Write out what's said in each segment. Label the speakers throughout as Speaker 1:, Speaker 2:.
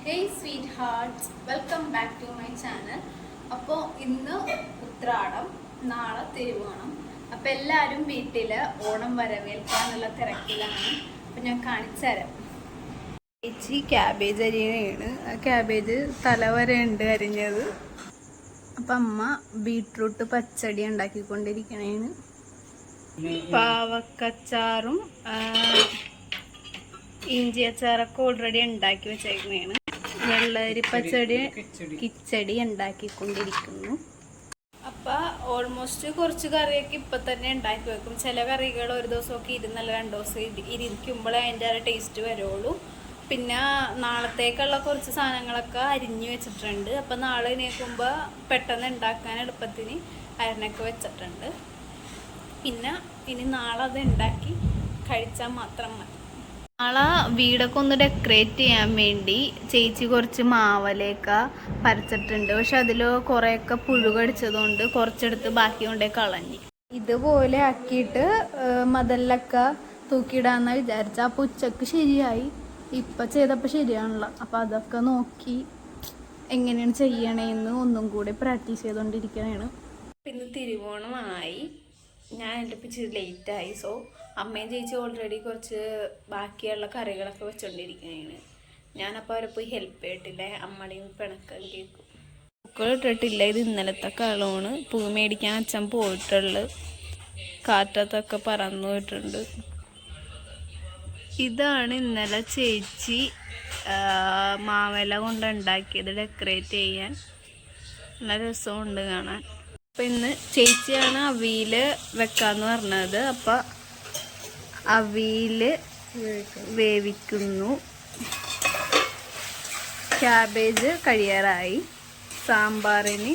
Speaker 1: Hey sweethearts, welcome back to my channel. അപ്പോൾ ഇന്ന് ഉത്രാടം, നാളെ തിരുവോണം. അപ്പോൾ എല്ലാവരും വീട്ടിൽ ഓണം വരവേൽക്കാനുള്ള തിരക്കിലാണ്. അപ്പോൾ ഞാൻ കാണിച്ചു തരാം. ചേച്ചി ക്യാബേജ് അരിയാണ്. ആ ക്യാബേജ് തലവരെ ഉണ്ട് അരിഞ്ഞത്. അപ്പം അമ്മ ബീട്രൂട്ട് പച്ചടി ഉണ്ടാക്കിക്കൊണ്ടിരിക്കണേന്. പാവക്കച്ചാറും ഇഞ്ചി അച്ചാറൊക്കെ ഓൾറെഡി ഉണ്ടാക്കി വെച്ചേക്കുന്നതാണ്. വെള്ളരി പച്ചടി കിച്ചടി ഉണ്ടാക്കിക്കൊണ്ടിരിക്കുന്നു. അപ്പം ഓൾമോസ്റ്റ് കുറച്ച് കറിയൊക്കെ ഇപ്പം തന്നെ ഉണ്ടാക്കി വെക്കും. ചില കറികൾ ഒരു ദിവസമൊക്കെ ഇരുന്നല്ല 2 ദിവസം ഇരിക്കുമ്പോഴേ അതിൻ്റെ ആ ടേസ്റ്റ് വരുള്ളൂ. പിന്നെ നാളത്തേക്കുള്ള കുറച്ച് സാധനങ്ങളൊക്കെ അരിഞ്ഞു വെച്ചിട്ടുണ്ട്. അപ്പം നാളെ നീക്കുമ്പോൾ പെട്ടെന്ന് ഉണ്ടാക്കാൻ എളുപ്പത്തിന് അരിഞ്ഞൊക്കെ വെച്ചിട്ടുണ്ട്. പിന്നെ ഇനി നാളെ അത് ഉണ്ടാക്കി കഴിച്ചാൽ മാത്രം മതി. നാളെ വീടൊക്കെ ഒന്ന് ഡെക്കറേറ്റ് ചെയ്യാൻ വേണ്ടി ചേച്ചി കുറച്ച് മാവലയൊക്കെ പരച്ചിട്ടുണ്ട്. പക്ഷെ അതിൽ കുറേയൊക്കെ പുഴുകടിച്ചതുകൊണ്ട് കുറച്ചെടുത്ത് ബാക്കി കൊണ്ടേ കളഞ്ഞ്. ഇതുപോലെ ആക്കിയിട്ട് മതിലൊക്കെ തൂക്കിയിടാന്ന് വിചാരിച്ച. അപ്പോൾ ഉച്ചക്ക് ശരിയായി, ഇപ്പം ചെയ്തപ്പോൾ ശരിയാണല്ലോ. അപ്പോൾ അതൊക്കെ നോക്കി എങ്ങനെയാണ് ചെയ്യണേന്ന് ഒന്നും കൂടി പ്രാക്ടീസ് ചെയ്തുകൊണ്ടിരിക്കണേണ്. പിന്നെ തിരുവോണമായി, ഞാൻ എൻ്റെ ഇച്ചിരി ലേറ്റായി. സോ അമ്മയും ചേച്ചി ഓൾറെഡി കുറച്ച് ബാക്കിയുള്ള കറികളൊക്കെ വെച്ചോണ്ടിരിക്കുന്നതാണ്. ഞാനപ്പോൾ അവരെ പോയി ഹെൽപ്പ് ചെയ്തിട്ടില്ല. അമ്മയുടെയും പിണക്കം കേൾക്കും. പൂക്കൾ ഇട്ടിട്ടില്ല. ഇത് ഇന്നലത്തെ കളമാണ്. പൂ മേടിക്കാൻ അച്ഛൻ പോയിട്ടുള്ളത്. കാറ്റത്തൊക്കെ പറന്നു പോയിട്ടുണ്ട്. ഇതാണ് ഇന്നലെ ചേച്ചി മാവല കൊണ്ട് ഉണ്ടാക്കിയത് ഡെക്കറേറ്റ് ചെയ്യാൻ. നല്ല രസമുണ്ട് കാണാൻ. അപ്പം ഇന്ന് ചേച്ചിയാണ് അവിയൽ വെക്കാന്ന് പറഞ്ഞത്. അപ്പം അവിയൽ വേവിക്കുന്നു. ക്യാബേജ് കഴിയാറായി. സാമ്പാറിന്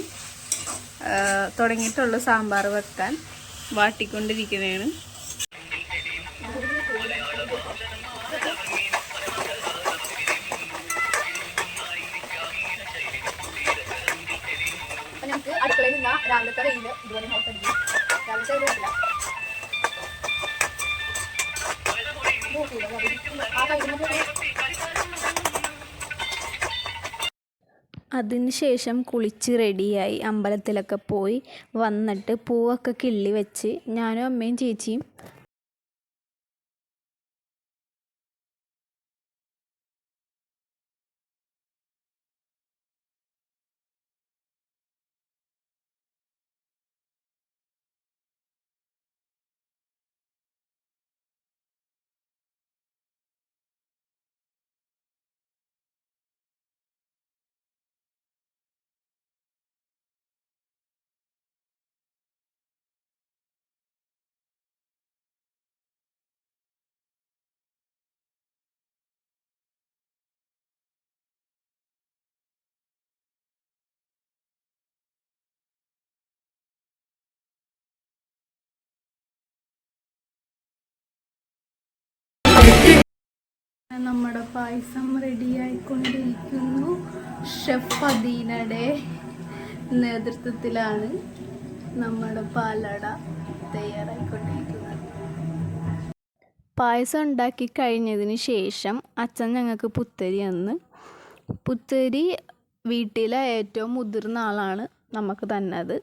Speaker 1: തുടങ്ങിയിട്ടുള്ള സാമ്പാർ വെക്കാൻ വാട്ടിക്കൊണ്ടിരിക്കുന്നതാണ്. ഞങ്ങൾക്ക് അടുക്കളയിൽ നിന്ന രാവിലത്തെ വെയിൽ ഇതുപോലെ നോക്കരുത്. രാവിലത്തെ അതിനുശേഷം കുളിച്ച് റെഡിയായി അമ്പലത്തിലൊക്കെ പോയി വന്നിട്ട് പൂവൊക്കെ കിള്ളി വെച്ച് ഞാനും അമ്മയും ചേച്ചിയും നമ്മുടെ പായസം റെഡിയായിക്കൊണ്ടിരിക്കുന്നു. ഷെഫ് അദീനയുടെ നേതൃത്വത്തിലാണ് നമ്മുടെ പാലട തയ്യാറായിക്കൊണ്ടിരിക്കുന്നത്. പായസം ഉണ്ടാക്കി കഴിഞ്ഞതിന് ശേഷം അച്ഛൻ ഞങ്ങൾക്ക് പുത്തരി തന്ന്. പുത്തരി വീട്ടിലെ ഏറ്റവും മുതിർന്ന ആളാണ് നമുക്ക് തന്നത്.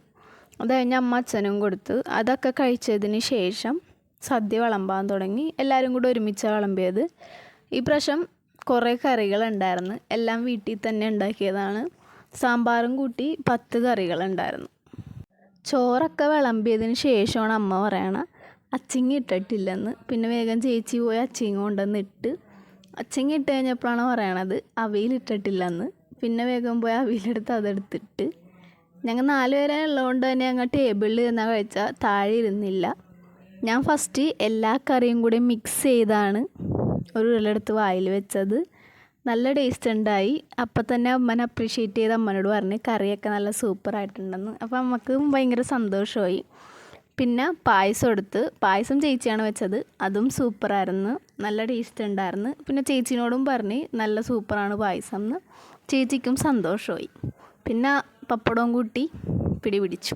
Speaker 1: അത് കഴിഞ്ഞ് അമ്മ അച്ഛനും കൊടുത്ത്. അതൊക്കെ കഴിച്ചതിന് ശേഷം സദ്യ വിളമ്പാൻ തുടങ്ങി. എല്ലാവരും കൂടെ ഒരുമിച്ച് വിളമ്പിയത്. ഈ പ്രാവശ്യം കുറേ കറികളുണ്ടായിരുന്നു. എല്ലാം വീട്ടിൽ തന്നെ ഉണ്ടാക്കിയതാണ്. സാമ്പാറും കൂട്ടി 10 കറികളുണ്ടായിരുന്നു. ചോറൊക്കെ വിളമ്പിയതിന് ശേഷമാണ് അമ്മ പറയണ അച്ചിങ്ങ ഇട്ടിട്ടില്ലെന്ന്. പിന്നെ വേഗം ചേച്ചി പോയി അച്ചിങ്ങ കൊണ്ടുവന്ന് ഇട്ട്. അച്ചിങ്ങ ഇട്ട് കഴിഞ്ഞപ്പോഴാണ് പറയണത് അവിയലിട്ടിട്ടില്ലെന്ന്. പിന്നെ വേഗം പോയി അവിയലെടുത്ത് അതെടുത്തിട്ട് ഞങ്ങൾ 4 പേരെ ഉള്ളതുകൊണ്ട് തന്നെ ഞങ്ങൾ ടേബിളിൽ ഇരുന്നാൽ കഴിച്ചാൽ താഴെ ഇരുന്നില്ല. ഞാൻ ഫസ്റ്റ് എല്ലാ കറിയും കൂടി മിക്സ് ചെയ്താണ് ഒരു ഉരുളെടുത്ത് വായിൽ വെച്ചത്. നല്ല ടേസ്റ്റ് ഉണ്ടായി. അപ്പം തന്നെ അമ്മനെ അപ്രീഷിയേറ്റ് ചെയ്ത് അമ്മനോട് പറഞ്ഞ് കറിയൊക്കെ നല്ല സൂപ്പറായിട്ടുണ്ടെന്ന്. അപ്പം അമ്മക്ക് ഭയങ്കര സന്തോഷമായി. പിന്നെ പായസം എടുത്ത്. പായസം ചേച്ചിയാണ് വെച്ചത്. അതും സൂപ്പറായിരുന്നു. നല്ല ടേസ്റ്റ് ഉണ്ടായിരുന്നു. പിന്നെ ചേച്ചിനോടും പറഞ്ഞ് നല്ല സൂപ്പറാണ് പായസം എന്ന്. ചേച്ചിക്കും സന്തോഷമായി. പിന്നെ പപ്പടവും കൂട്ടി പിടിച്ചു.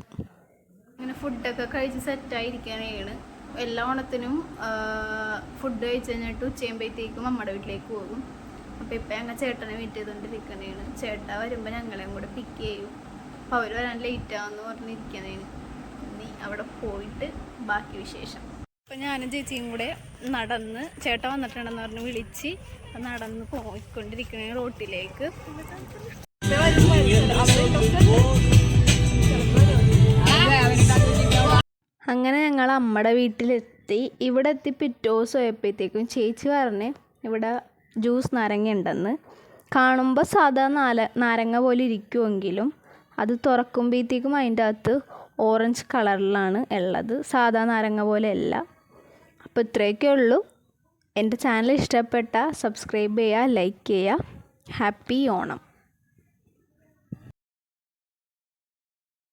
Speaker 1: അങ്ങനെ ഫുഡൊക്കെ കഴിച്ച് സെറ്റായിരിക്കാനാണ്. എല്ലാ ഓണത്തിനും ഫുഡ് കഴിച്ച് കഴിഞ്ഞിട്ട് ഉച്ചയാകുമ്പോഴത്തേക്കും അമ്മയുടെ വീട്ടിലേക്ക് പോകും. അപ്പോൾ ഇപ്പം ഞങ്ങൾ ചേട്ടനെ വെയിറ്റ് ചെയ്തുകൊണ്ടിരിക്കണേണ്. ചേട്ടാ വരുമ്പോൾ ഞങ്ങളെയും കൂടെ പിക്ക് ചെയ്യും. അപ്പോൾ അവർ വരാൻ ലേറ്റാവെന്ന് പറഞ്ഞിരിക്കണേന്. ഇനി അവിടെ പോയിട്ട് ബാക്കി വിശേഷം. അപ്പോൾ ഞാനും ചേച്ചിയും കൂടെ നടന്ന്, ചേട്ടൻ വന്നിട്ടുണ്ടെന്ന് പറഞ്ഞ് വിളിച്ച് നടന്ന് പോയിക്കൊണ്ടിരിക്കണേ റോട്ടിലേക്ക്. അങ്ങനെ ഞങ്ങൾ അമ്മയുടെ വീട്ടിലെത്തി. ഇവിടെ എത്തി പിറ്റേ ദിവസം ആയപ്പോഴത്തേക്കും ചേച്ചി പറഞ്ഞ് ഇവിടെ ജ്യൂസ് നാരങ്ങ ഉണ്ടെന്ന്. കാണുമ്പോൾ സാധാ നാരങ്ങ പോലെ ഇരിക്കുമെങ്കിലും അത് തുറക്കുമ്പോഴത്തേക്കും അതിൻ്റെ അകത്ത് ഓറഞ്ച് കളറിലാണ് ഉള്ളത്, സാധാ നാരങ്ങ പോലെ അല്ല. അപ്പോൾ ഇത്രയൊക്കെ ഉള്ളൂ. എൻ്റെ ചാനൽ ഇഷ്ടപ്പെട്ട സബ്സ്ക്രൈബ് ചെയ്യുക, ലൈക്ക് ചെയ്യുക. ഹാപ്പി ഓണം.